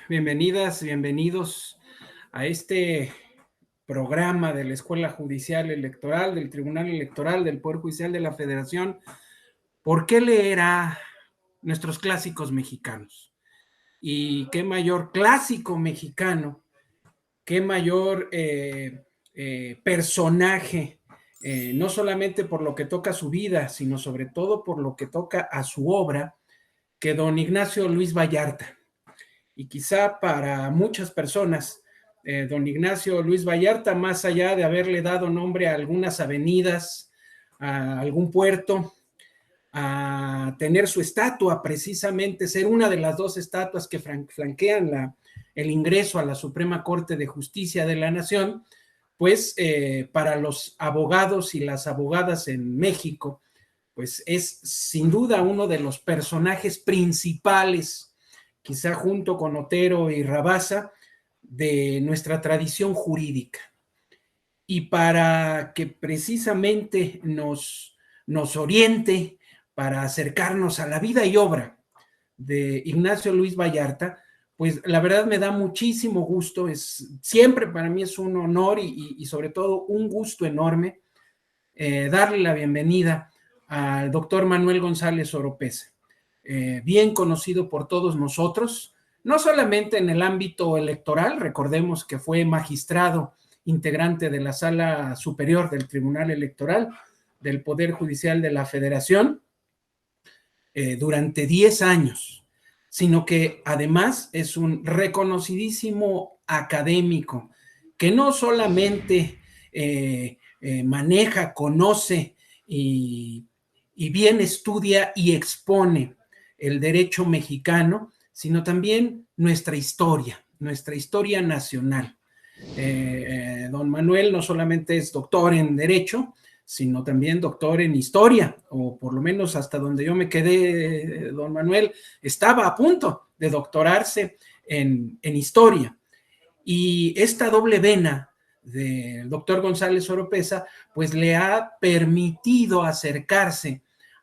bienvenidas, bienvenidos a este programa de la Escuela Judicial Electoral, del Tribunal Electoral, del Poder Judicial de la Federación. ¿Por qué leer a nuestros clásicos mexicanos? Y qué mayor clásico mexicano, qué mayor personaje, no solamente por lo que toca a su vida, sino sobre todo por lo que toca a su obra, que don Ignacio Luis Vallarta. Y quizá para muchas personas, don Ignacio Luis Vallarta, más allá de haberle dado nombre a algunas avenidas, a algún puerto, a tener su estatua, precisamente ser una de las dos estatuas que flanquean el ingreso a la Suprema Corte de Justicia de la Nación, pues para los abogados y las abogadas en México, pues es sin duda uno de los personajes principales, quizá junto con Otero y Rabasa, de nuestra tradición jurídica. Y para que precisamente nos oriente, para acercarnos a la vida y obra de Ignacio Luis Vallarta, pues la verdad me da muchísimo gusto, siempre para mí es un honor y sobre todo un gusto enorme darle la bienvenida al doctor Manuel González Oropeza, bien conocido por todos nosotros, no solamente en el ámbito electoral, recordemos que fue magistrado integrante de la Sala Superior del Tribunal Electoral del Poder Judicial de la Federación durante 10 años, sino que además es un reconocidísimo académico que no solamente maneja, conoce y bien estudia y expone el derecho mexicano, sino también nuestra historia nacional. Don Manuel no solamente es doctor en Derecho, sino también doctor en Historia, o por lo menos hasta donde yo me quedé, don Manuel, estaba a punto de doctorarse en Historia. Y esta doble vena del doctor González Oropeza, pues le ha permitido acercarse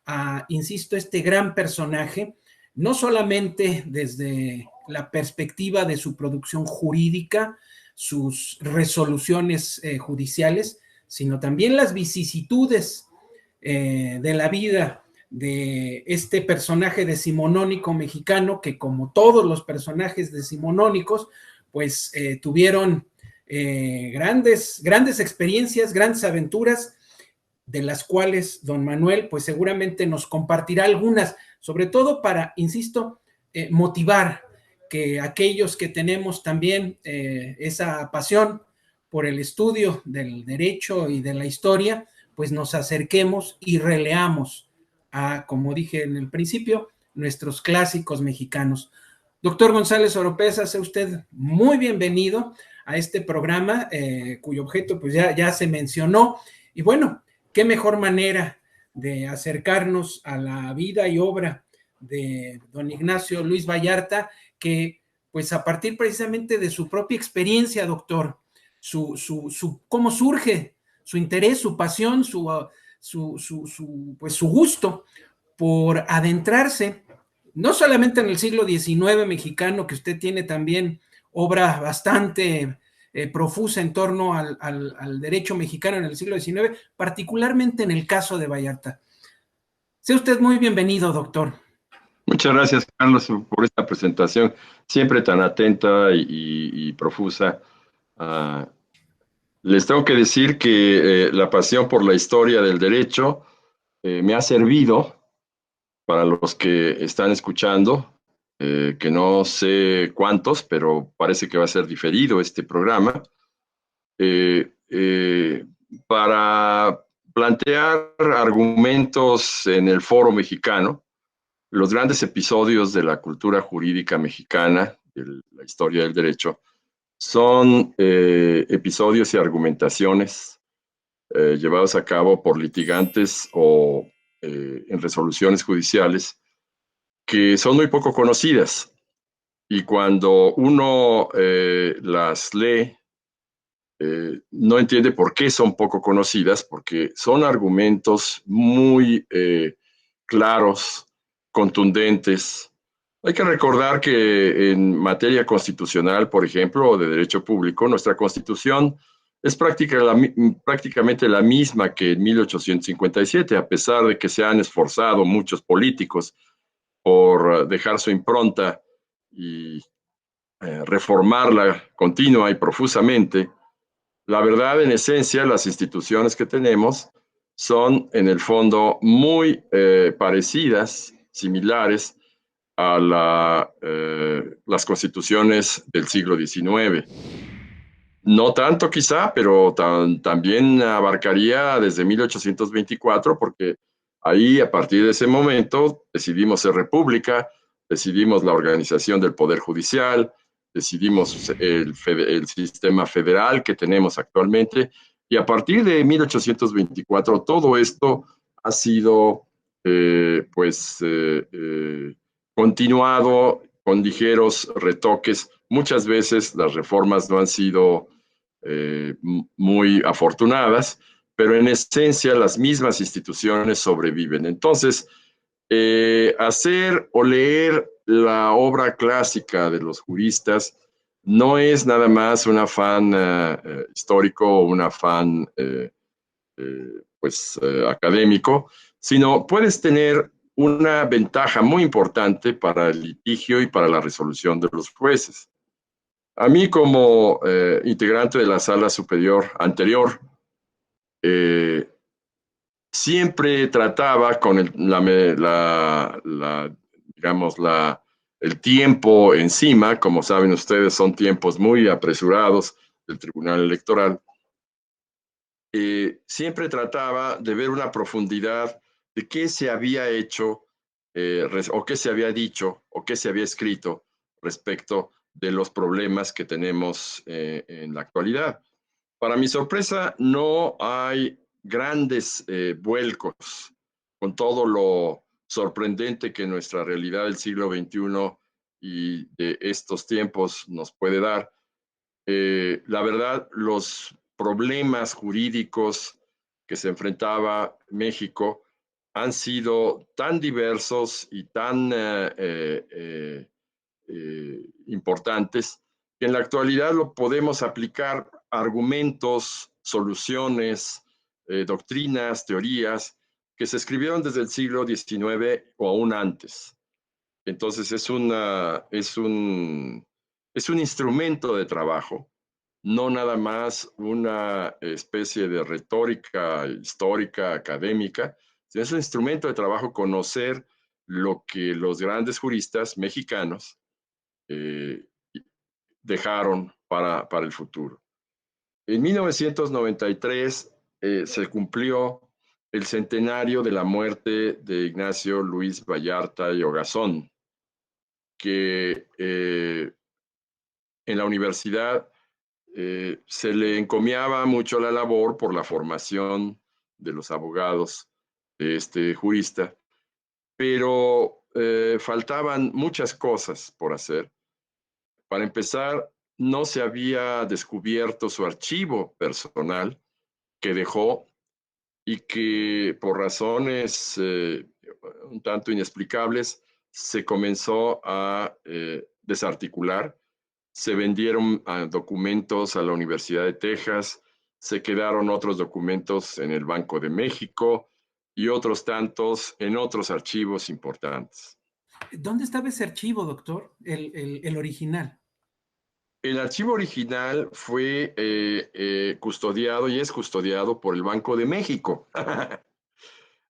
a, insisto, este gran personaje, no solamente desde la perspectiva de su producción jurídica, sus resoluciones judiciales, sino también las vicisitudes de la vida de este personaje decimonónico mexicano que, como todos los personajes decimonónicos, pues tuvieron grandes experiencias, grandes aventuras, de las cuales don Manuel pues seguramente nos compartirá algunas, sobre todo para, insisto, motivar que aquellos que tenemos también esa pasión por el estudio del derecho y de la historia, pues nos acerquemos y releamos a, como dije en el principio, nuestros clásicos mexicanos. Doctor González Oropeza, sea usted muy bienvenido a este programa, cuyo objeto pues ya se mencionó. Y bueno, qué mejor manera de acercarnos a la vida y obra de don Ignacio Luis Vallarta, que pues a partir precisamente de su propia experiencia, doctor, cómo surge su interés, su pasión, pues su gusto por adentrarse no solamente en el siglo XIX mexicano, que usted tiene también obra bastante profusa en torno al derecho mexicano en el siglo XIX, particularmente en el caso de Vallarta. Sea usted muy bienvenido, doctor. Muchas gracias, Carlos, por esta presentación, siempre tan atenta y profusa. Les tengo que decir que la pasión por la historia del derecho me ha servido para los que están escuchando, que no sé cuántos, pero parece que va a ser diferido este programa, para plantear argumentos en el foro mexicano. Los grandes episodios de la cultura jurídica mexicana, de la historia del derecho, son episodios y argumentaciones llevados a cabo por litigantes o en resoluciones judiciales que son muy poco conocidas. Y cuando uno las lee, no entiende por qué son poco conocidas, porque son argumentos muy claros, contundentes, Hay que recordar que en materia constitucional, por ejemplo, o de derecho público, nuestra constitución es prácticamente la misma que en 1857, a pesar de que se han esforzado muchos políticos por dejar su impronta y reformarla continua y profusamente. La verdad, en esencia, las instituciones que tenemos son en el fondo muy parecidas, similares a las constituciones del siglo XIX. No tanto quizá, pero también abarcaría desde 1824, porque ahí a partir de ese momento decidimos ser república, decidimos la organización del Poder Judicial, decidimos el sistema federal que tenemos actualmente, y a partir de 1824 todo esto ha sido continuado con ligeros retoques. Muchas veces las reformas no han sido muy afortunadas, pero en esencia las mismas instituciones sobreviven. Entonces, hacer o leer la obra clásica de los juristas no es nada más un afán histórico o un afán académico, sino puedes tener una ventaja muy importante para el litigio y para la resolución de los jueces. A mí como integrante de la sala superior anterior, eh, siempre trataba con digamos, el tiempo encima. Como saben ustedes, son tiempos muy apresurados del Tribunal Electoral. Siempre trataba de ver una profundidad de qué se había hecho o qué se había dicho o qué se había escrito respecto de los problemas que tenemos en la actualidad. Para mi sorpresa, no hay grandes vuelcos con todo lo sorprendente que nuestra realidad del siglo XXI y de estos tiempos nos puede dar. La verdad, los problemas jurídicos que se enfrentaba México han sido tan diversos y tan importantes que en la actualidad lo podemos aplicar argumentos, soluciones, doctrinas, teorías que se escribieron desde el siglo XIX o aún antes. Entonces es un instrumento de trabajo, no nada más una especie de retórica histórica, académica, sino es un instrumento de trabajo conocer lo que los grandes juristas mexicanos eh, dejaron para el futuro. En 1993 se cumplió el centenario de la muerte de Ignacio Luis Vallarta y Ogazón, que en la universidad se le encomiaba mucho la labor por la formación de los abogados de este jurista, pero faltaban muchas cosas por hacer. Para empezar, no se había descubierto su archivo personal que dejó y que por razones un tanto inexplicables se comenzó a desarticular. Se vendieron documentos a la Universidad de Texas, se quedaron otros documentos en el Banco de México y otros tantos en otros archivos importantes. ¿Dónde estaba ese archivo, doctor? El original. El archivo original fue custodiado y es custodiado por el Banco de México.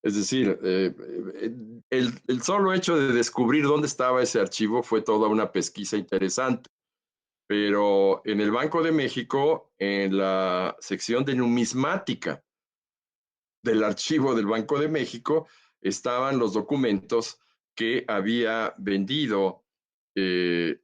Es decir, el solo hecho de descubrir dónde estaba ese archivo fue toda una pesquisa interesante. Pero en el Banco de México, en la sección de numismática del archivo del Banco de México, estaban los documentos que había vendido el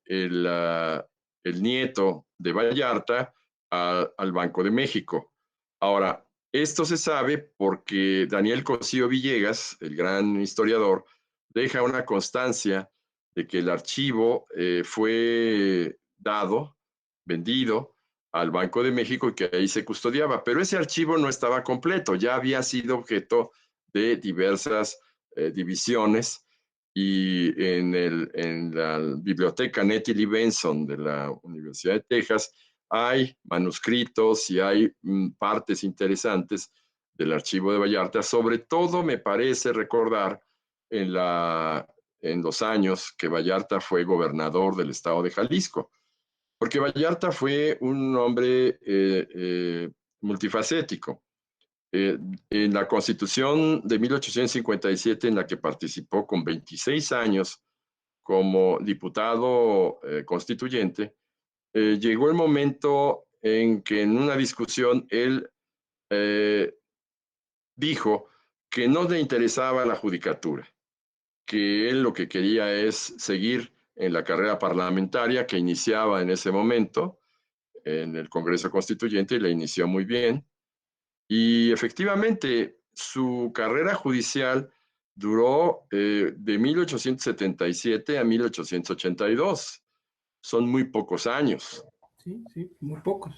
nieto de Vallarta al Banco de México. Ahora, esto se sabe porque Daniel Cosío Villegas, el gran historiador, deja una constancia de que el archivo fue dado, vendido al Banco de México y que ahí se custodiaba, pero ese archivo no estaba completo, ya había sido objeto de diversas divisiones y en la biblioteca Nettie Lee Benson de la Universidad de Texas hay manuscritos y hay partes interesantes del archivo de Vallarta. Sobre todo me parece recordar en, en los años que Vallarta fue gobernador del estado de Jalisco, porque Vallarta fue un hombre multifacético. En la Constitución de 1857, en la que participó con 26 años como diputado constituyente, llegó el momento en que en una discusión él eh, dijo que no le interesaba la judicatura, que él lo que quería es seguir en la carrera parlamentaria que iniciaba en ese momento en el Congreso Constituyente y la inició muy bien. Y efectivamente, su carrera judicial duró de 1877 a 1882. Son muy pocos años. Sí, sí, muy pocos.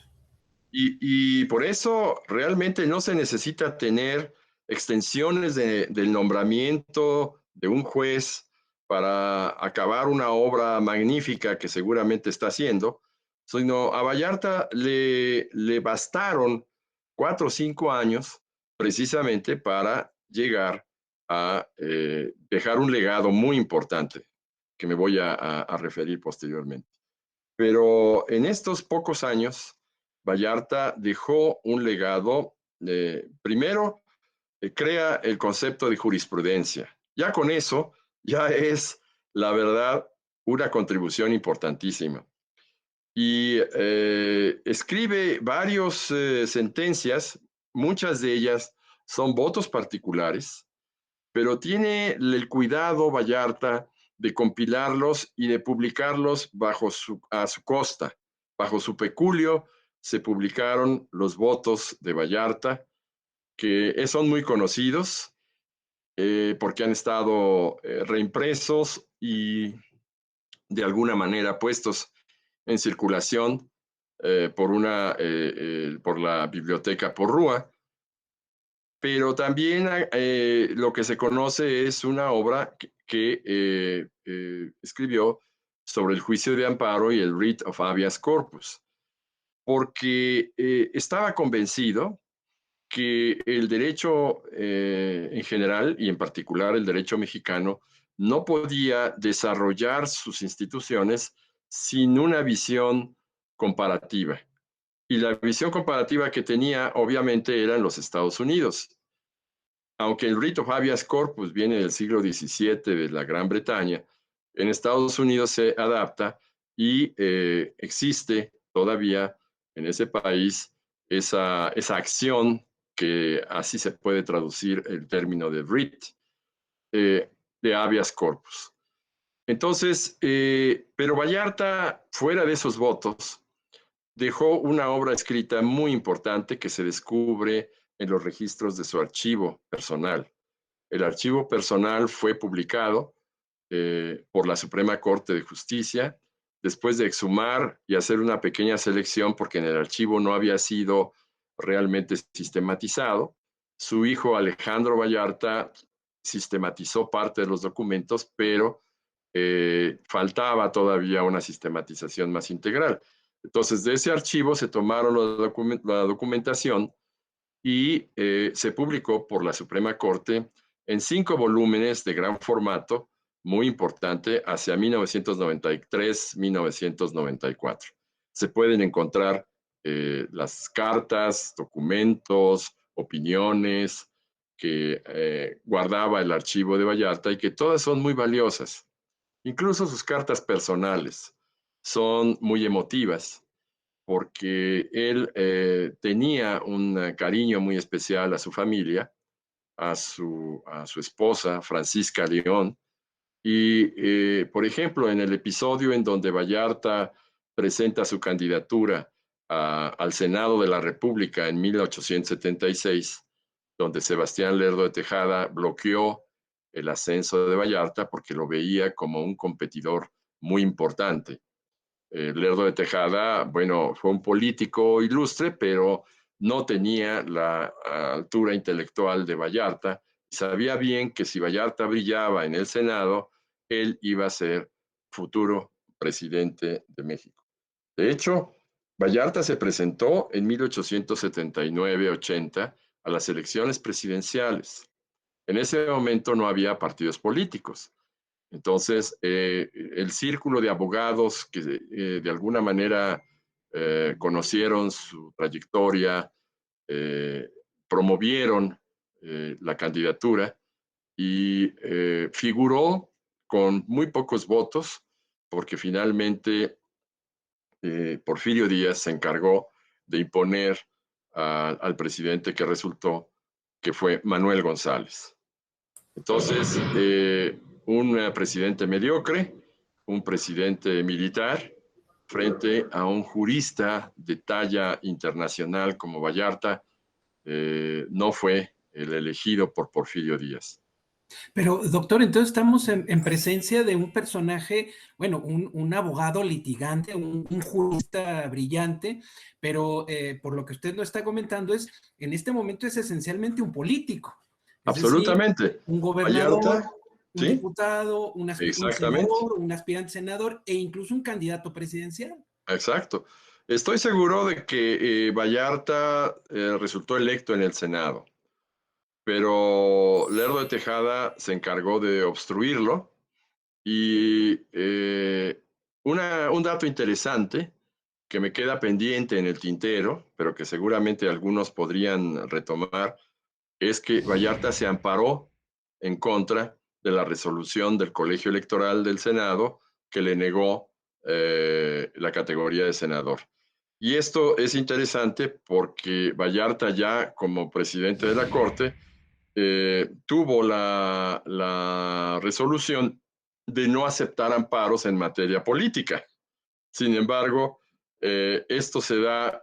Y por eso realmente no se necesita tener extensiones del nombramiento de un juez para acabar una obra magnífica que seguramente está haciendo, sino a Vallarta le bastaron 4 o 5 años precisamente para llegar a dejar un legado muy importante que me voy a referir posteriormente. Pero en estos pocos años, Vallarta dejó un legado, primero, crea el concepto de jurisprudencia. Ya con eso, ya es, la verdad, una contribución importantísima. Y escribe varias sentencias, muchas de ellas son votos particulares, pero tiene el cuidado Vallarta de compilarlos y de publicarlos a su costa. Bajo su peculio se publicaron los votos de Vallarta, que son muy conocidos porque han estado reimpresos y de alguna manera puestos en circulación por la biblioteca Porrúa, pero también lo que se conoce es una obra que escribió sobre el juicio de amparo y el writ of habeas corpus, porque estaba convencido que el derecho en general y en particular el derecho mexicano no podía desarrollar sus instituciones sin una visión comparativa. Y la visión comparativa que tenía obviamente era en los Estados Unidos. Aunque el rito habeas corpus viene del siglo XVII de la Gran Bretaña, en Estados Unidos se adapta y existe todavía en ese país esa acción que así se puede traducir el término de writ, de habeas corpus. Entonces, pero Vallarta, fuera de esos votos, dejó una obra escrita muy importante que se descubre en los registros de su archivo personal. El archivo personal fue publicado por la Suprema Corte de Justicia después de exhumar y hacer una pequeña selección porque en el archivo no había sido realmente sistematizado. Su hijo Alejandro Vallarta sistematizó parte de los documentos, pero faltaba todavía una sistematización más integral. Entonces, de ese archivo se tomaron la documentación y se publicó por la Suprema Corte en 5 volúmenes de gran formato, muy importante, hacia 1993-1994. Se pueden encontrar las cartas, documentos, opiniones que guardaba el archivo de Vallarta y que todas son muy valiosas. Incluso sus cartas personales son muy emotivas porque él tenía un cariño muy especial a su familia, a su esposa, Francisca León, y, por ejemplo, en el episodio en donde Vallarta presenta su candidatura al Senado de la República en 1876, donde Sebastián Lerdo de Tejada bloqueó el ascenso de Vallarta porque lo veía como un competidor muy importante. Lerdo de Tejada, bueno, fue un político ilustre, pero no tenía la altura intelectual de Vallarta. Sabía bien que si Vallarta brillaba en el Senado, él iba a ser futuro presidente de México. De hecho, Vallarta se presentó en 1879-80 a las elecciones presidenciales. En ese momento no había partidos políticos. Entonces, el círculo de abogados que de alguna manera conocieron su trayectoria, promovieron la candidatura y figuró con muy pocos votos, porque finalmente Porfirio Díaz se encargó de imponer al presidente que resultó, que fue Manuel González. Entonces, un presidente mediocre, un presidente militar, frente a un jurista de talla internacional como Vallarta, no fue el elegido por Porfirio Díaz. Pero, doctor, entonces estamos en presencia de un personaje, bueno, un abogado litigante, un jurista brillante, pero por lo que usted nos está comentando en este momento es esencialmente un político, es decir, Absolutamente. un gobernador, Vallarta, un ¿sí? diputado, un Exactamente. senador, un aspirante senador e incluso un candidato presidencial. Exacto. Estoy seguro de que Vallarta resultó electo en el Senado, pero Lerdo de Tejada se encargó de obstruirlo y un dato interesante que me queda pendiente en el tintero, pero que seguramente algunos podrían retomar, es que Vallarta se amparó en contra de la resolución del Colegio Electoral del Senado que le negó la categoría de senador. Y esto es interesante porque Vallarta ya como presidente de la Corte tuvo la resolución de no aceptar amparos en materia política. Sin embargo, esto se da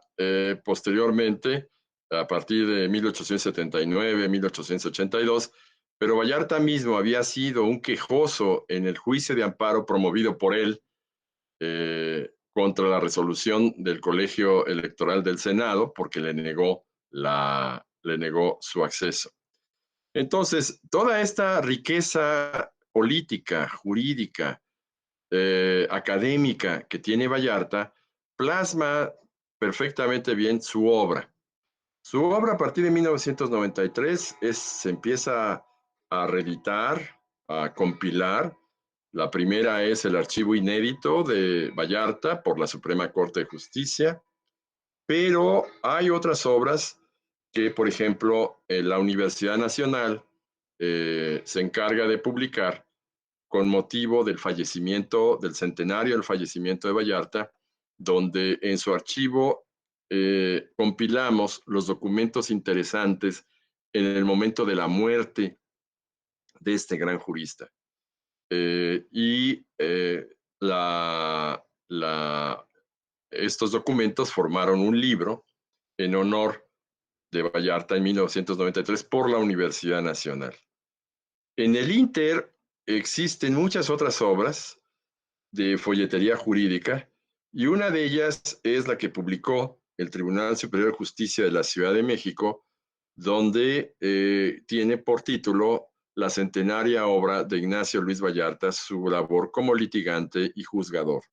posteriormente, a partir de 1879, 1882, pero Vallarta mismo había sido un quejoso en el juicio de amparo promovido por él contra la resolución del Colegio Electoral del Senado, porque le negó su acceso. Entonces, toda esta riqueza política, jurídica, académica que tiene Vallarta, plasma perfectamente bien su obra. Su obra a partir de 1993 se empieza a reeditar, a compilar. La primera es el archivo inédito de Vallarta por la Suprema Corte de Justicia, pero hay otras obras que, por ejemplo, la Universidad Nacional se encarga de publicar con motivo del fallecimiento, del centenario del fallecimiento de Vallarta, donde en su archivo compilamos los documentos interesantes en el momento de la muerte de este gran jurista. Y estos documentos formaron un libro en honor de Vallarta en 1993 por la Universidad Nacional. En el Inter existen muchas otras obras de folletería jurídica y una de ellas es la que publicó el Tribunal Superior de Justicia de la Ciudad de México, donde tiene por título la centenaria obra de Ignacio Luis Vallarta, su labor como litigante y juzgador.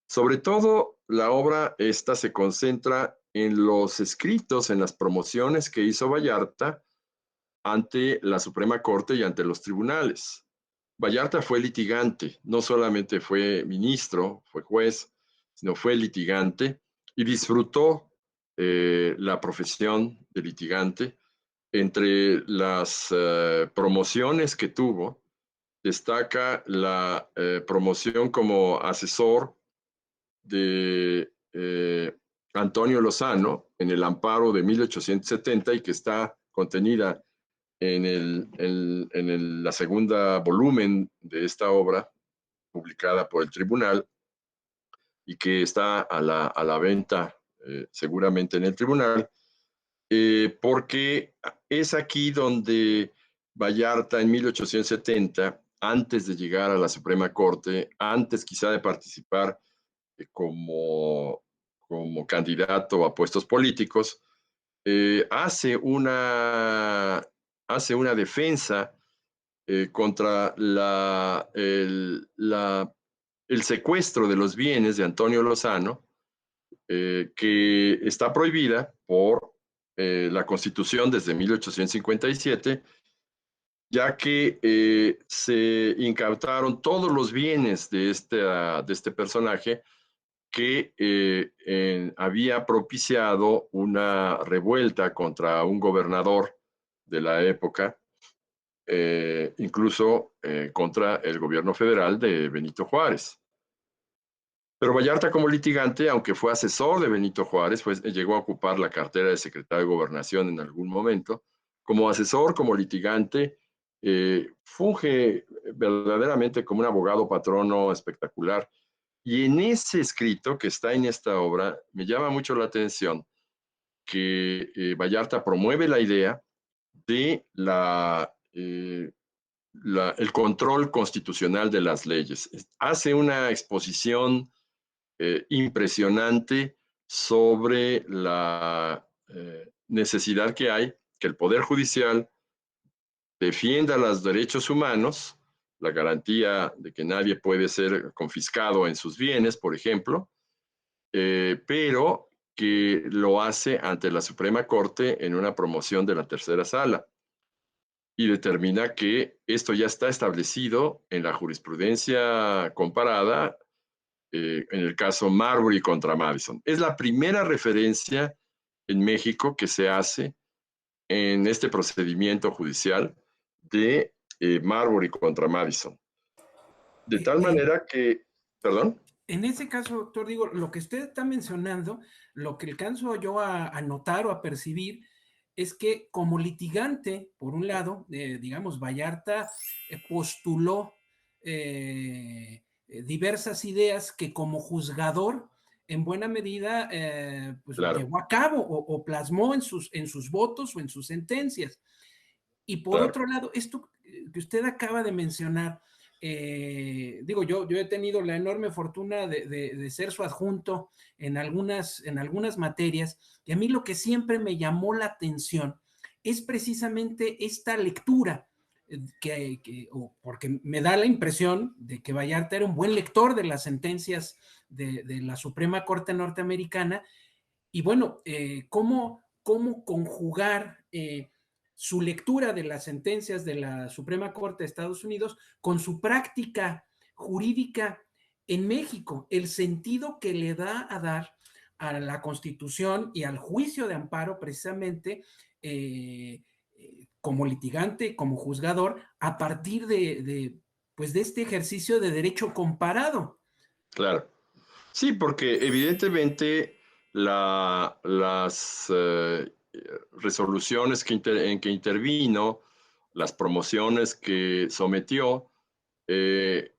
Sobre todo, la obra esta se concentra en los escritos, en las promociones que hizo Vallarta ante la Suprema Corte y ante los tribunales. Vallarta fue litigante, no solamente fue ministro, fue juez, sino fue litigante y disfrutó la profesión de litigante. Entre las promociones que tuvo, destaca la promoción como asesor de Antonio Lozano en el amparo de 1870 y que está contenida la segunda volumen de esta obra publicada por el tribunal y que está a la venta seguramente en el tribunal, porque es aquí donde Vallarta en 1870, antes de llegar a la Suprema Corte, antes quizá de participar como candidato a puestos políticos, hace una defensa contra el secuestro de los bienes de Antonio Lozano, que está prohibida por la Constitución desde 1857, ya que se incautaron todos los bienes de este personaje que había propiciado una revuelta contra un gobernador de la época, incluso contra el gobierno federal de Benito Juárez. Pero Vallarta, como litigante, aunque fue asesor de Benito Juárez, pues llegó a ocupar la cartera de secretario de Gobernación en algún momento. Como asesor, como litigante, funge verdaderamente como un abogado patrono espectacular. Y en ese escrito que está en esta obra, me llama mucho la atención que Vallarta promueve la idea de el control constitucional de las leyes. Hace una exposición impresionante sobre la necesidad que hay que el Poder Judicial defienda los derechos humanos, la garantía de que nadie puede ser confiscado en sus bienes, por ejemplo, pero que lo hace ante la Suprema Corte en una promoción de la tercera sala y determina que esto ya está establecido en la jurisprudencia comparada en el caso Marbury contra Madison. Es la primera referencia en México que se hace en este procedimiento judicial de Marbury contra Madison. De tal manera que, perdón. En ese caso, doctor, digo, lo que usted está mencionando, lo que alcanzo yo a notar o a percibir es que como litigante, por un lado, digamos, Vallarta postuló diversas ideas que como juzgador, en buena medida, pues Claro, llevó a cabo o plasmó en sus votos o en sus sentencias. Y por claro. otro lado, esto que usted acaba de mencionar, digo, yo he tenido la enorme fortuna de ser su adjunto en algunas materias, y a mí lo que siempre me llamó la atención es precisamente esta lectura, porque me da la impresión de que Vallarta era un buen lector de las sentencias de la Suprema Corte Norteamericana, y bueno, cómo conjugar su lectura de las sentencias de la Suprema Corte de Estados Unidos con su práctica jurídica en México, el sentido que le da a dar a la Constitución y al juicio de amparo precisamente como litigante, como juzgador, a partir pues de este ejercicio de derecho comparado. Claro. Sí, porque evidentemente las resoluciones en que intervino, las promociones que sometió, eh,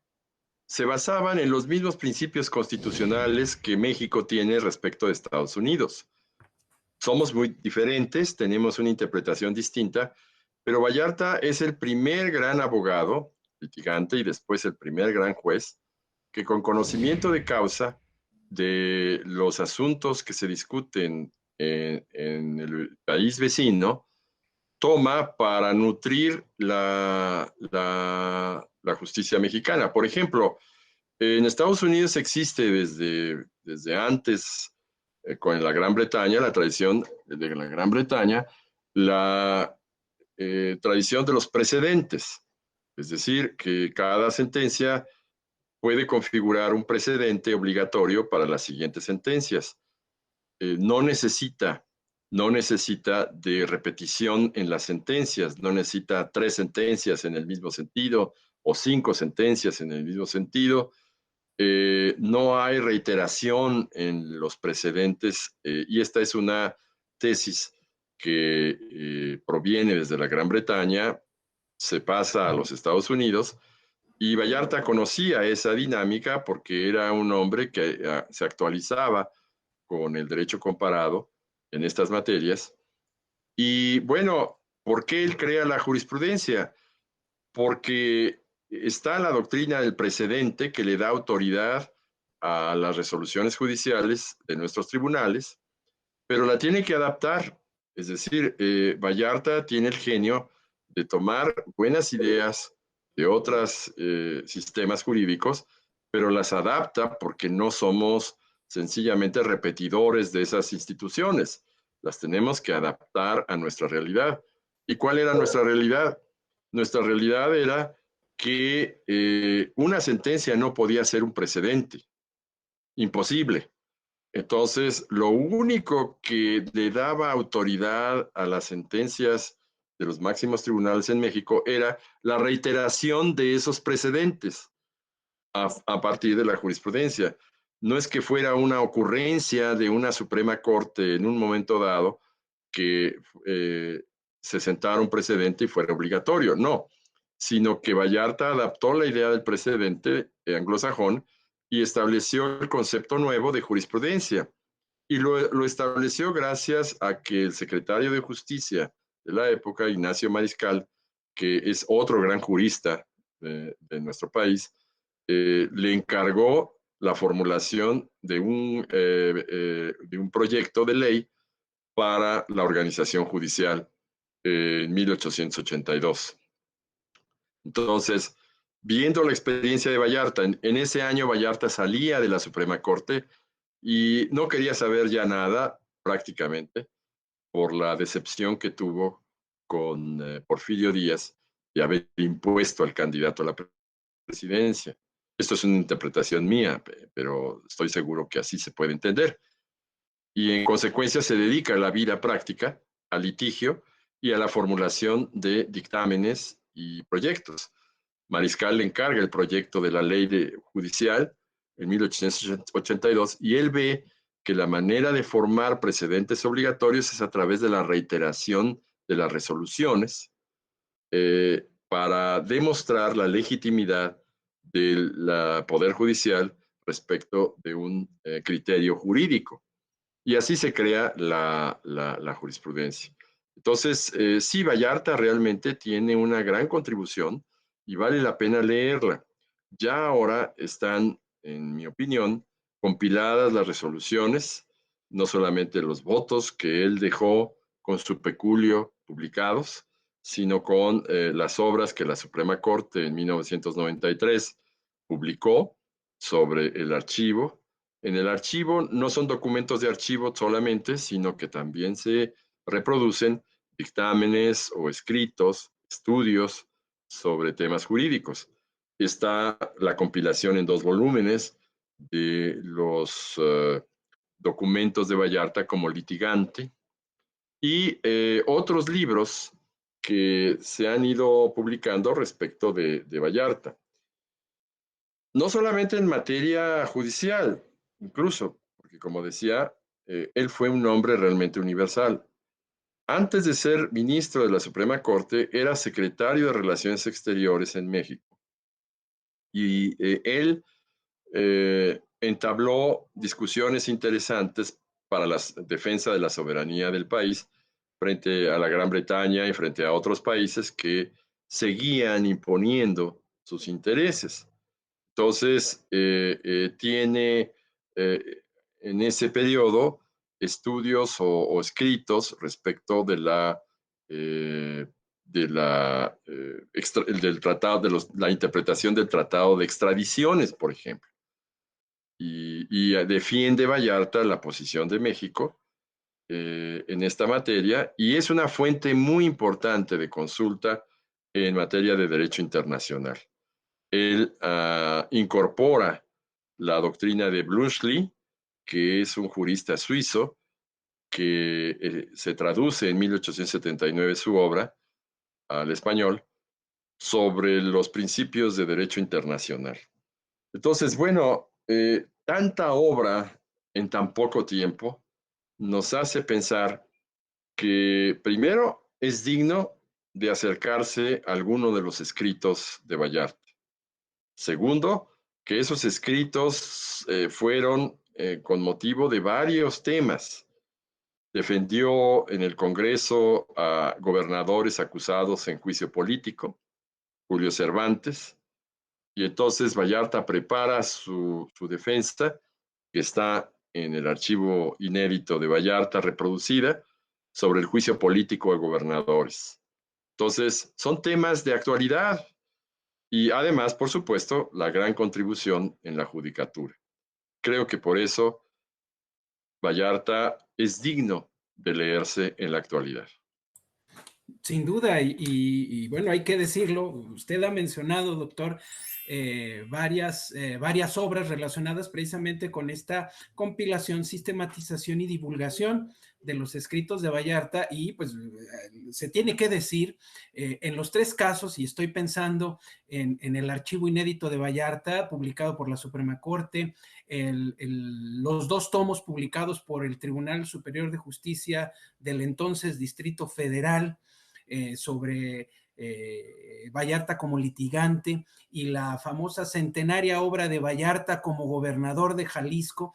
se basaban en los mismos principios constitucionales que México tiene respecto de Estados Unidos. Somos muy diferentes, tenemos una interpretación distinta, pero Vallarta es el primer gran abogado, litigante, y después el primer gran juez, que con conocimiento de causa de los asuntos que se discuten en el país vecino, toma para nutrir la justicia mexicana. Por ejemplo, en Estados Unidos existe desde antes, con la Gran Bretaña, la tradición de la Gran Bretaña, la tradición de los precedentes. Es decir, que cada sentencia puede configurar un precedente obligatorio para las siguientes sentencias. No necesita de repetición en las sentencias, no necesita 3 sentencias en el mismo sentido o 5 sentencias en el mismo sentido. No hay reiteración en los precedentes y esta es una tesis que proviene desde la Gran Bretaña, se pasa a los Estados Unidos y Vallarta conocía esa dinámica porque era un hombre que se actualizaba con el derecho comparado en estas materias. Y bueno, ¿por qué él crea la jurisprudencia? Porque está la doctrina del precedente que le da autoridad a las resoluciones judiciales de nuestros tribunales, pero la tiene que adaptar. Es decir, Vallarta tiene el genio de tomar buenas ideas de otros sistemas jurídicos, pero las adapta porque no somos sencillamente repetidores de esas instituciones. Las tenemos que adaptar a nuestra realidad. ¿Y cuál era nuestra realidad? Nuestra realidad era que una sentencia no podía ser un precedente. Imposible. Entonces, lo único que le daba autoridad a las sentencias de los máximos tribunales en México era la reiteración de esos precedentes a partir de la jurisprudencia. No es que fuera una ocurrencia de una Suprema Corte en un momento dado que se sentara un precedente y fuera obligatorio, no, sino que Vallarta adaptó la idea del precedente anglosajón y estableció el concepto nuevo de jurisprudencia. Y lo estableció gracias a que el secretario de Justicia de la época, Ignacio Mariscal, que es otro gran jurista de nuestro país, le encargó la formulación de un proyecto de ley para la organización judicial en 1882. Entonces, viendo la experiencia de Vallarta, en ese año Vallarta salía de la Suprema Corte y no quería saber ya nada prácticamente por la decepción que tuvo con Porfirio Díaz de haber impuesto al candidato a la presidencia. Esto es una interpretación mía, pero estoy seguro que así se puede entender. Y en consecuencia se dedica a la vida práctica, al litigio y a la formulación de dictámenes y proyectos. Mariscal le encarga el proyecto de la ley judicial en 1882 y él ve que la manera de formar precedentes obligatorios es a través de la reiteración de las resoluciones para demostrar la legitimidad del Poder Judicial respecto de un criterio jurídico. Y así se crea la jurisprudencia. Entonces, sí, Vallarta realmente tiene una gran contribución y vale la pena leerla. Ya ahora están, en mi opinión, compiladas las resoluciones, no solamente los votos que él dejó con su peculio publicados, sino con las obras que la Suprema Corte en 1993 publicó sobre el archivo. En el archivo no son documentos de archivo solamente, sino que también se reproducen dictámenes o escritos, estudios sobre temas jurídicos. Está la compilación en 2 volúmenes de los documentos de Vallarta como litigante y otros libros que se han ido publicando respecto de Vallarta. No solamente en materia judicial, incluso, porque como decía, él fue un hombre realmente universal. Antes de ser ministro de la Suprema Corte, era secretario de Relaciones Exteriores en México. Y él entabló discusiones interesantes para la defensa de la soberanía del país frente a la Gran Bretaña y frente a otros países que seguían imponiendo sus intereses. Entonces, tiene en ese periodo estudios o escritos respecto del tratado, la interpretación del tratado de extradiciones, por ejemplo. Y defiende Vallarta la posición de México en esta materia y es una fuente muy importante de consulta en materia de derecho internacional. Él incorpora la doctrina de Bluntschli, que es un jurista suizo, que se traduce en 1879 su obra al español sobre los principios de derecho internacional. Entonces, bueno, tanta obra en tan poco tiempo nos hace pensar que primero es digno de acercarse a alguno de los escritos de Vallarta. Segundo, que esos escritos fueron con motivo de varios temas. Defendió en el Congreso a gobernadores acusados en juicio político, Julio Cervantes, y entonces Vallarta prepara su defensa, que está en el archivo inédito de Vallarta reproducida, sobre el juicio político de gobernadores. Entonces, son temas de actualidad y además, por supuesto, la gran contribución en la judicatura. Creo que por eso Vallarta es digno de leerse en la actualidad. Sin duda, bueno, hay que decirlo, usted ha mencionado, doctor, varias obras relacionadas precisamente con esta compilación, sistematización y divulgación de los escritos de Vallarta y pues se tiene que decir en los tres casos, y estoy pensando en el archivo inédito de Vallarta publicado por la Suprema Corte, los dos tomos publicados por el Tribunal Superior de Justicia del entonces Distrito Federal, sobre Vallarta como litigante y la famosa centenaria obra de Vallarta como gobernador de Jalisco,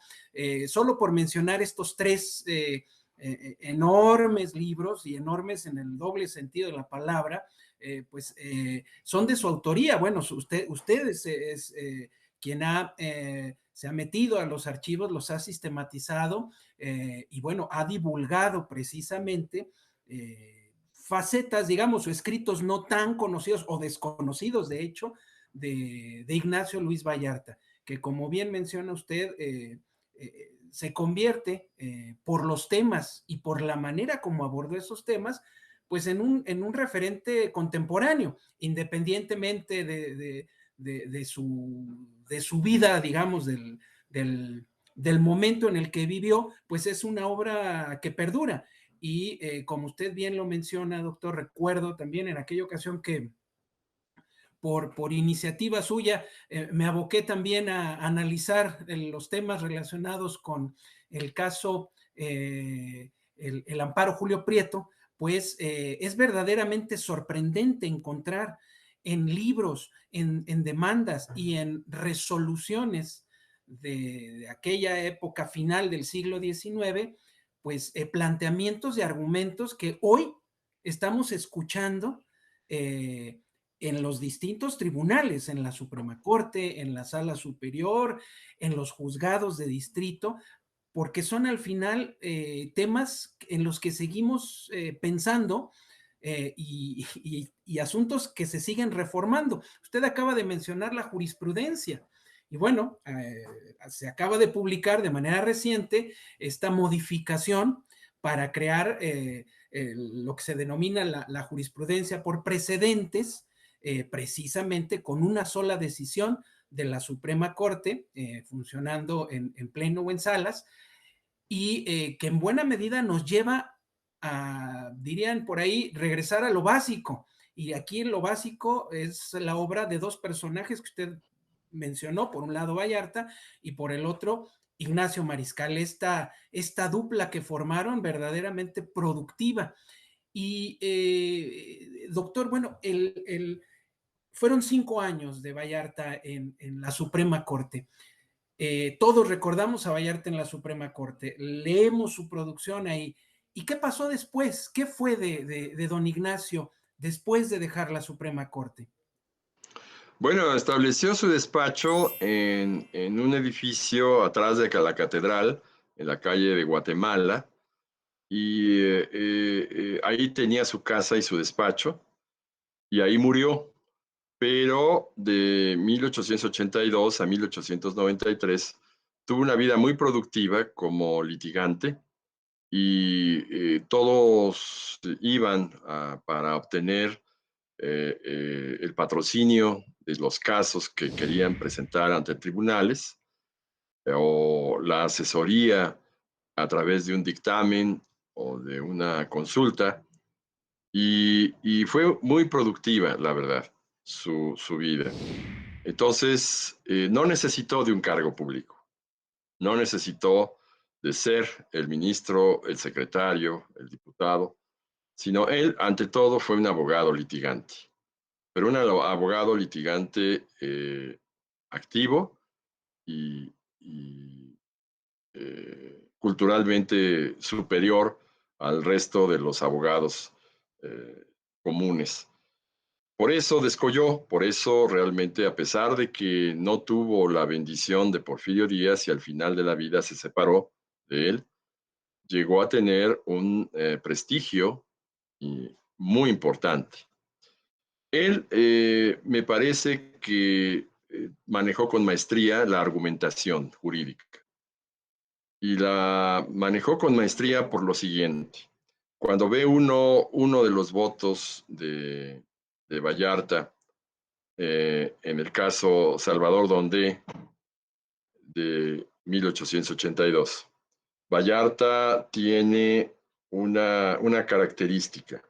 solo por mencionar estos tres enormes libros y enormes en el doble sentido de la palabra, pues son de su autoría. Bueno, usted es quien se ha metido a los archivos, los ha sistematizado y bueno, ha divulgado precisamente facetas, digamos, o escritos no tan conocidos o desconocidos, de hecho, de Ignacio Luis Vallarta, que como bien menciona usted, se convierte por los temas y por la manera como abordó esos temas, pues en un referente contemporáneo, independientemente de su vida, digamos, del momento en el que vivió, pues es una obra que perdura. Y como usted bien lo menciona, doctor, recuerdo también en aquella ocasión que por iniciativa suya me aboqué también a analizar los temas relacionados con el caso, el amparo Julio Prieto, pues es verdaderamente sorprendente encontrar en libros, en demandas y en resoluciones de aquella época final del siglo XIX, pues planteamientos y argumentos que hoy estamos escuchando en los distintos tribunales, en la Suprema Corte, en la Sala Superior, en los juzgados de distrito, porque son al final temas en los que seguimos pensando y asuntos que se siguen reformando. Usted acaba de mencionar la jurisprudencia. Y bueno, se acaba de publicar de manera reciente esta modificación para crear lo que se denomina la jurisprudencia por precedentes, precisamente con una sola decisión de la Suprema Corte, funcionando en pleno o en salas, y que en buena medida nos lleva a, dirían por ahí, regresar a lo básico. Y aquí lo básico es la obra de dos personajes que usted mencionó, por un lado Vallarta y por el otro Ignacio Mariscal, esta dupla que formaron verdaderamente productiva. Y doctor, bueno, fueron 5 años de Vallarta en la Suprema Corte. Todos recordamos a Vallarta en la Suprema Corte, leemos su producción ahí. ¿Y qué pasó después? ¿Qué fue de don Ignacio después de dejar la Suprema Corte? Bueno, estableció su despacho en un edificio atrás de la catedral, en la calle de Guatemala, y ahí tenía su casa y su despacho, y ahí murió. Pero de 1882 a 1893 tuvo una vida muy productiva como litigante y todos iban para obtener el patrocinio de los casos que querían presentar ante tribunales o la asesoría a través de un dictamen o de una consulta y fue muy productiva, la verdad, su vida. Entonces, no necesitó de un cargo público, no necesitó de ser el ministro, el secretario, el diputado, sino él, ante todo, fue un abogado litigante, pero un abogado litigante activo y culturalmente superior al resto de los abogados comunes. Por eso descolló, por eso realmente, a pesar de que no tuvo la bendición de Porfirio Díaz y al final de la vida se separó de él, llegó a tener un prestigio muy importante. Él me parece que manejó con maestría la argumentación jurídica y la manejó con maestría por lo siguiente. Cuando ve uno de los votos de Vallarta, en el caso Salvador Dondé de 1882, Vallarta tiene una característica.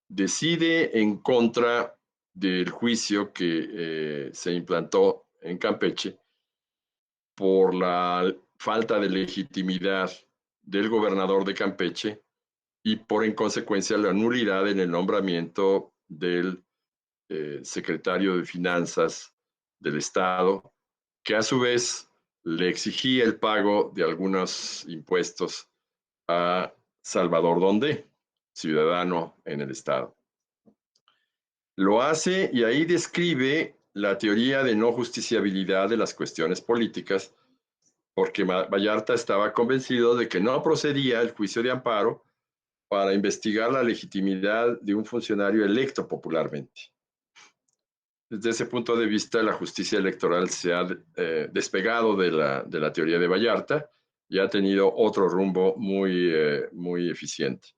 Decide en contra del juicio que se implantó en Campeche por la falta de legitimidad del gobernador de Campeche y por en consecuencia la nulidad en el nombramiento del secretario de Finanzas del Estado, que a su vez le exigía el pago de algunos impuestos a Salvador Dondé, ciudadano en el Estado. Lo hace y ahí describe la teoría de no justiciabilidad de las cuestiones políticas, porque Vallarta estaba convencido de que no procedía el juicio de amparo para investigar la legitimidad de un funcionario electo popularmente. Desde ese punto de vista, la justicia electoral se ha despegado de la teoría de Vallarta y ha tenido otro rumbo muy eficiente.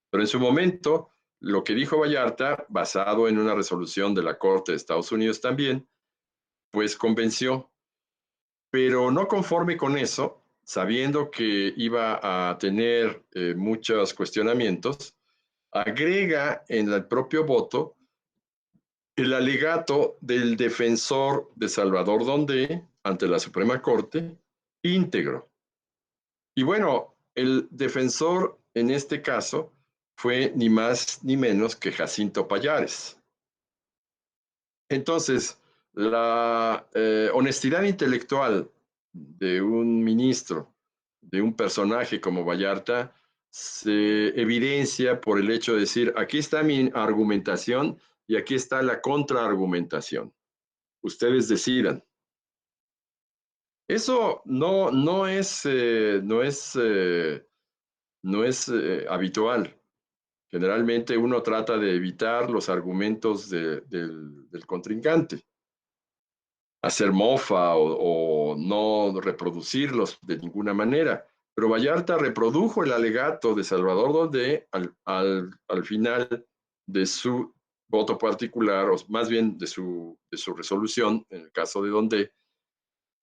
Pero en su momento, lo que dijo Vallarta, basado en una resolución de la Corte de Estados Unidos también, pues convenció, pero no conforme con eso, sabiendo que iba a tener muchos cuestionamientos, agrega en el propio voto el alegato del defensor de Salvador Dondé ante la Suprema Corte íntegro. Y bueno, el defensor en este caso fue ni más ni menos que Jacinto Pallares. Entonces, la honestidad intelectual de un ministro, de un personaje como Vallarta, se evidencia por el hecho de decir, aquí está mi argumentación y aquí está la contraargumentación. Ustedes decidan. Eso no es habitual. Generalmente uno trata de evitar los argumentos del contrincante, hacer mofa o no reproducirlos de ninguna manera. Pero Vallarta reprodujo el alegato de Salvador Dondé al final de su voto particular, o más bien de su resolución, en el caso de Dondé,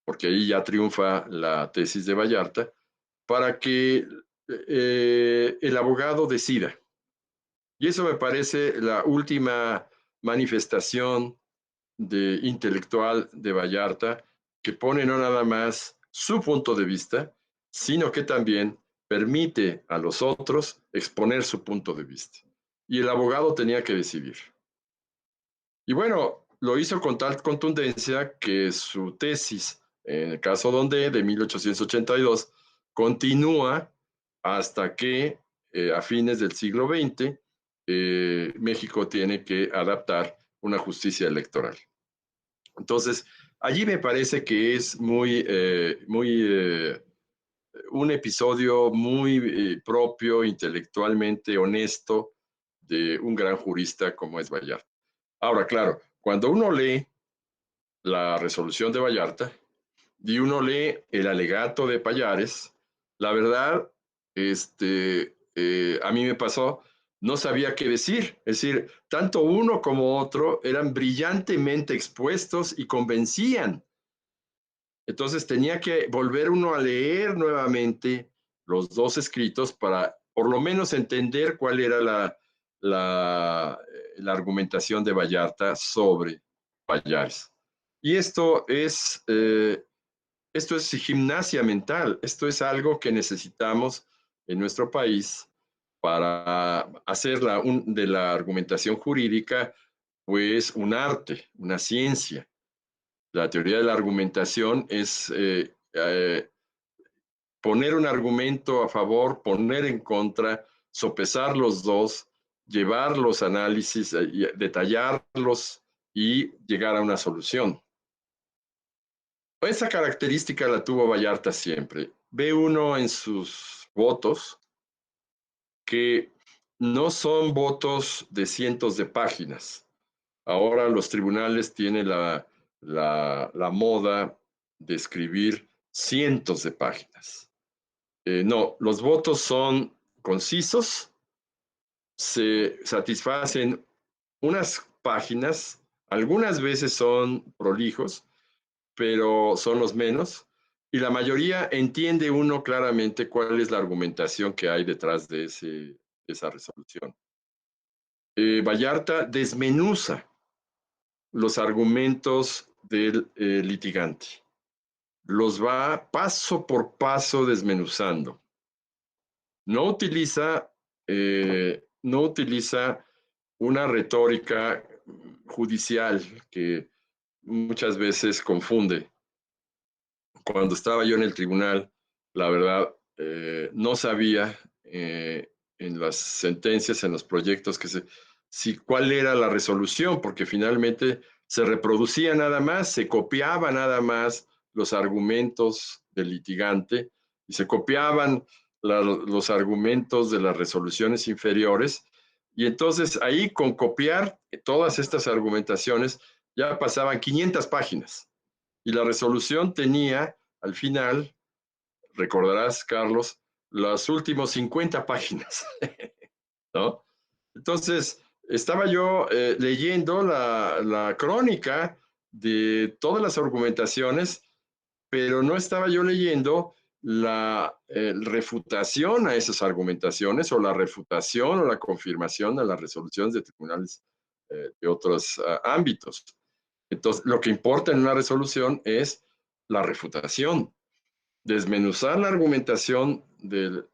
porque ahí ya triunfa la tesis de Vallarta, para que el abogado decida. Y eso me parece la última manifestación intelectual de Vallarta, que pone no nada más su punto de vista, sino que también permite a los otros exponer su punto de vista. Y el abogado tenía que decidir. Y bueno, lo hizo con tal contundencia que su tesis, en el caso de 1882, continúa hasta que a fines del siglo XX México tiene que adaptar una justicia electoral. Entonces, allí me parece que es un episodio muy propio, intelectualmente honesto, de un gran jurista como es Vallarta. Ahora, claro, cuando uno lee la resolución de Vallarta y uno lee el alegato de Pallares, la verdad, a mí me pasó, no sabía qué decir. Es decir, tanto uno como otro eran brillantemente expuestos y convencían. Entonces tenía que volver uno a leer nuevamente los dos escritos para por lo menos entender cuál era la argumentación de Vallarta sobre Pallares. Y esto es gimnasia mental, esto es algo que necesitamos en nuestro país para hacer de la argumentación jurídica pues un arte, una ciencia. La teoría de la argumentación es poner un argumento a favor, poner en contra, sopesar los dos, llevar los análisis, detallarlos y llegar a una solución. Esa característica la tuvo Vallarta siempre. Ve uno en sus votos que no son votos de cientos de páginas, Ahora los tribunales tienen la moda de escribir cientos de páginas. No, los votos son concisos, se satisfacen unas páginas, algunas veces son prolijos, pero son los menos, y la mayoría entiende uno claramente cuál es la argumentación que hay detrás de esa resolución. Vallarta desmenuza los argumentos del litigante, los va paso por paso desmenuzando. No utiliza una retórica judicial que muchas veces confunde. Cuando estaba yo en el tribunal, la verdad, no sabía en las sentencias, en los proyectos, cuál era la resolución, porque finalmente se reproducía nada más, se copiaba nada más los argumentos del litigante y se copiaban los argumentos de las resoluciones inferiores. Y entonces ahí con copiar todas estas argumentaciones ya pasaban 500 páginas. Y la resolución tenía, al final, recordarás, Carlos, las últimas 50 páginas, ¿no? Entonces, estaba yo leyendo la crónica de todas las argumentaciones, pero no estaba yo leyendo la refutación a esas argumentaciones o la refutación o la confirmación a las resoluciones de tribunales de otros ámbitos. Entonces, lo que importa en una resolución es la refutación, desmenuzar la argumentación del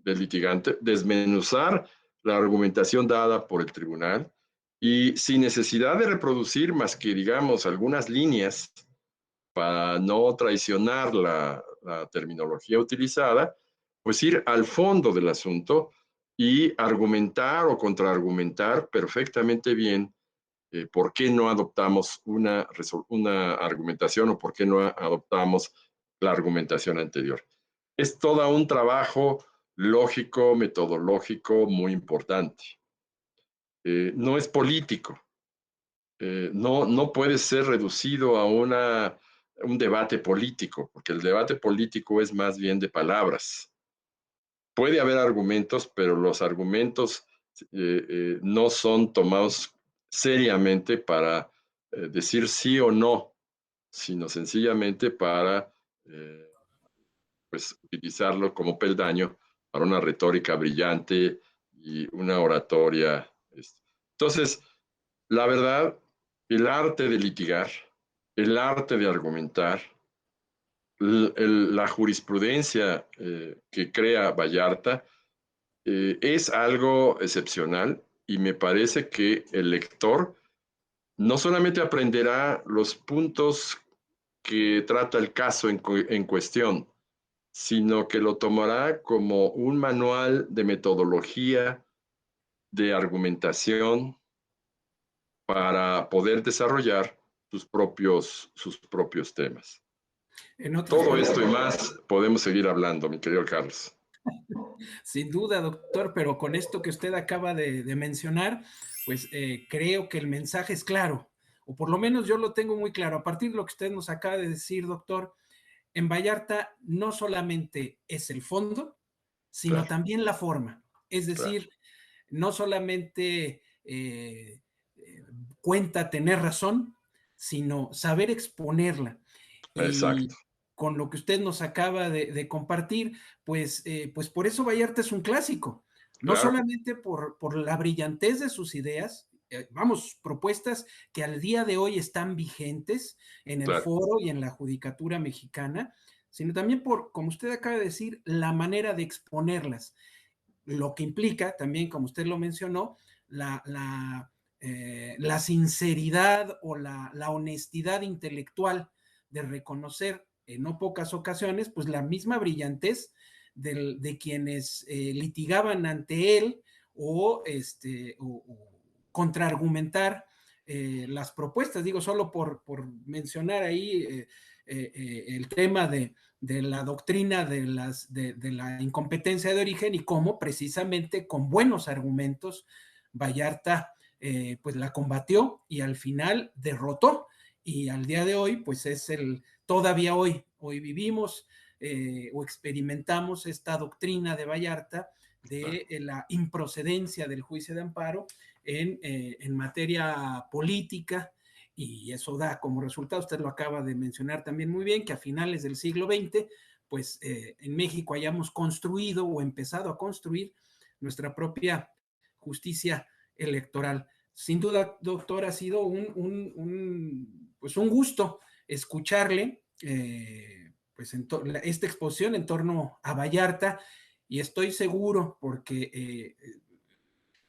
litigante, desmenuzar la argumentación dada por el tribunal y sin necesidad de reproducir más que, digamos, algunas líneas para no traicionar la terminología utilizada, pues ir al fondo del asunto y argumentar o contraargumentar perfectamente bien por qué no adoptamos una argumentación o por qué no adoptamos la argumentación anterior. Es todo un trabajo lógico, metodológico muy importante. No es político. No puede ser reducido a un debate político, porque el debate político es más bien de palabras. Puede haber argumentos, pero los argumentos no son tomados seriamente para decir sí o no, sino sencillamente para pues, utilizarlo como peldaño para una retórica brillante y una oratoria. Entonces, la verdad, el arte de litigar, el arte de argumentar, la jurisprudencia que crea Vallarta es algo excepcional y me parece que el lector no solamente aprenderá los puntos que trata el caso en cuestión, sino que lo tomará como un manual de metodología, de argumentación, para poder desarrollar sus propios temas. En otras Todo esto y palabras, más podemos seguir hablando, mi querido Carlos. sin duda, doctor, pero con esto que usted acaba de mencionar, pues creo que el mensaje es claro, o por lo menos yo lo tengo muy claro. A partir de lo que usted nos acaba de decir, doctor, en Vallarta no solamente es el fondo, sino Claro, también la forma. Es claro. decir, no solamente cuenta tener razón, sino saber exponerla. Exacto. Y con lo que usted nos acaba de compartir, pues por eso Vallarta es un clásico, no Claro, solamente por la brillantez de sus ideas, vamos, propuestas que al día de hoy están vigentes en el claro. foro y en la judicatura mexicana, sino también por, como usted acaba de decir, la manera de exponerlas, lo que implica también, como usted lo mencionó, la sinceridad o la honestidad intelectual de reconocer en no pocas ocasiones, pues la misma brillantez de quienes litigaban ante él o contraargumentar las propuestas. Digo, solo por mencionar ahí el tema de la doctrina de la incompetencia de origen y cómo precisamente con buenos argumentos Vallarta pues la combatió y al final derrotó, y al día de hoy, pues todavía hoy vivimos o experimentamos esta doctrina de Vallarta de la improcedencia del juicio de amparo en materia política, y eso da como resultado, usted lo acaba de mencionar también muy bien, que a finales del siglo XX, pues en México hayamos construido o empezado a construir nuestra propia justicia electoral. Sin duda, doctor, ha sido pues un gusto escucharle pues esta exposición en torno a Vallarta, y estoy seguro porque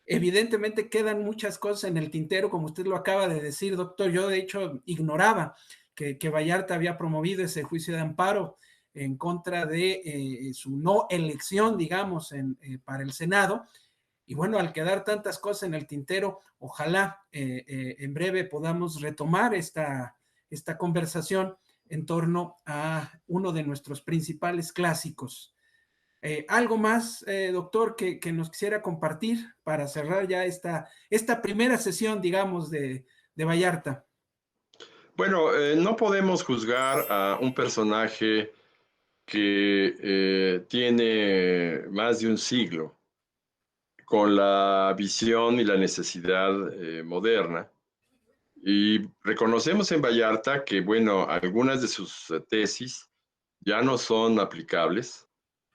evidentemente quedan muchas cosas en el tintero, como usted lo acaba de decir, doctor. Yo de hecho ignoraba que Vallarta había promovido ese juicio de amparo en contra de su no elección, digamos, para el Senado. Y bueno, al quedar tantas cosas en el tintero, ojalá en breve podamos retomar esta conversación en torno a uno de nuestros principales clásicos. ¿Algo más, doctor, que nos quisiera compartir para cerrar ya esta primera sesión, digamos, de Vallarta? Bueno, no podemos juzgar a un personaje que tiene más de un siglo con la visión y la necesidad moderna. Y reconocemos en Vallarta que, bueno, algunas de sus tesis ya no son aplicables,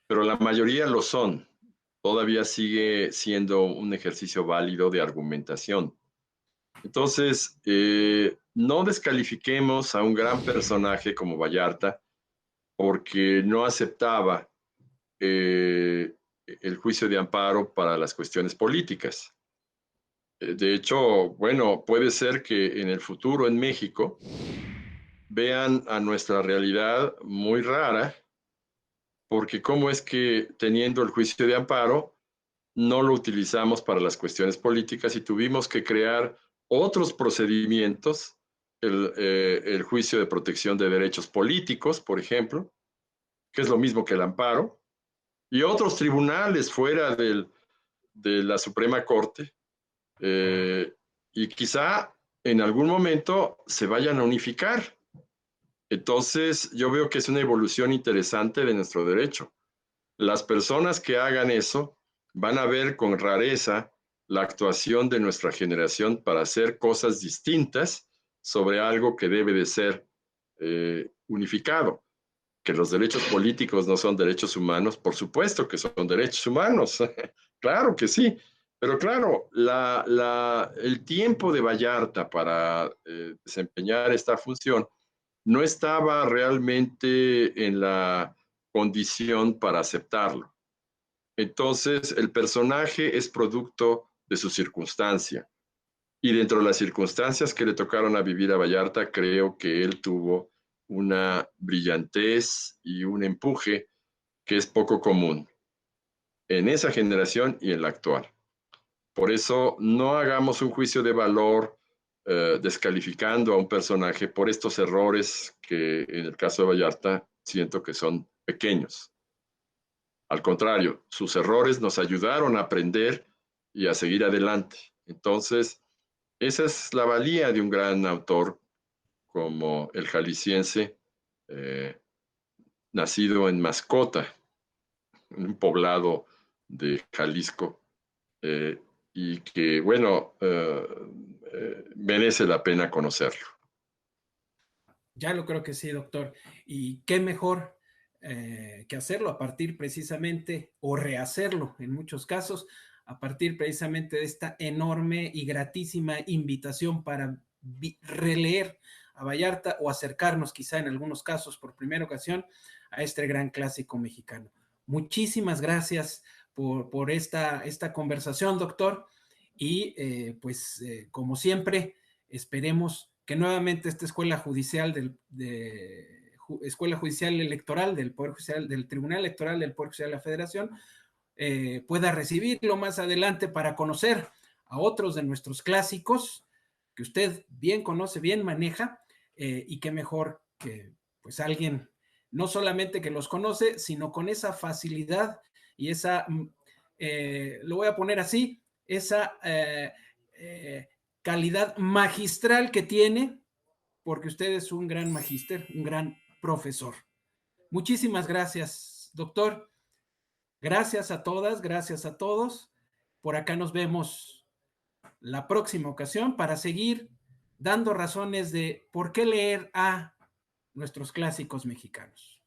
pero la mayoría lo son. Todavía sigue siendo un ejercicio válido de argumentación. Entonces, no descalifiquemos a un gran personaje como Vallarta porque no aceptaba el juicio de amparo para las cuestiones políticas. De hecho, bueno, puede ser que en el futuro en México vean a nuestra realidad muy rara, porque cómo es que teniendo el juicio de amparo no lo utilizamos para las cuestiones políticas y tuvimos que crear otros procedimientos, el juicio de protección de derechos políticos, por ejemplo, que es lo mismo que el amparo, y otros tribunales fuera de la Suprema Corte, y quizá en algún momento se vayan a unificar. Entonces, yo veo que es una evolución interesante de nuestro derecho. Las personas que hagan eso van a ver con rareza la actuación de nuestra generación para hacer cosas distintas sobre algo que debe de ser unificado. Que los derechos políticos no son derechos humanos, por supuesto que son derechos humanos, claro que sí, pero claro, el tiempo de Vallarta para desempeñar esta función no estaba realmente en la condición para aceptarlo. Entonces, el personaje es producto de su circunstancia. Y dentro de las circunstancias que le tocaron a vivir a Vallarta, creo que él tuvo una brillantez y un empuje que es poco común en esa generación y en la actual. Por eso no hagamos un juicio de valor descalificando a un personaje por estos errores que en el caso de Vallarta siento que son pequeños. Al contrario, sus errores nos ayudaron a aprender y a seguir adelante. Entonces, esa es la valía de un gran autor como el jalisciense, eh, nacido en Mascota, un poblado de Jalisco, eh, y que, bueno, merece la pena conocerlo. Ya lo creo que sí, doctor. Y qué mejor que hacerlo a partir precisamente, o rehacerlo en muchos casos, a partir precisamente de esta enorme y gratísima invitación para releer a Vallarta o acercarnos quizá en algunos casos por primera ocasión a este gran clásico mexicano. Muchísimas gracias por esta conversación, doctor. Y pues como siempre, esperemos que nuevamente esta escuela judicial escuela judicial electoral del Poder Judicial, del Tribunal Electoral del Poder Judicial de la Federación, pueda recibirlo más adelante para conocer a otros de nuestros clásicos que usted bien conoce, bien maneja, y qué mejor que pues alguien no solamente que los conoce, sino con esa facilidad y esa, lo voy a poner así, esa calidad magistral que tiene, porque usted es un gran magíster, un gran profesor. Muchísimas gracias, doctor. Gracias a todas, gracias a todos. Por acá nos vemos la próxima ocasión para seguir dando razones de por qué leer a nuestros clásicos mexicanos.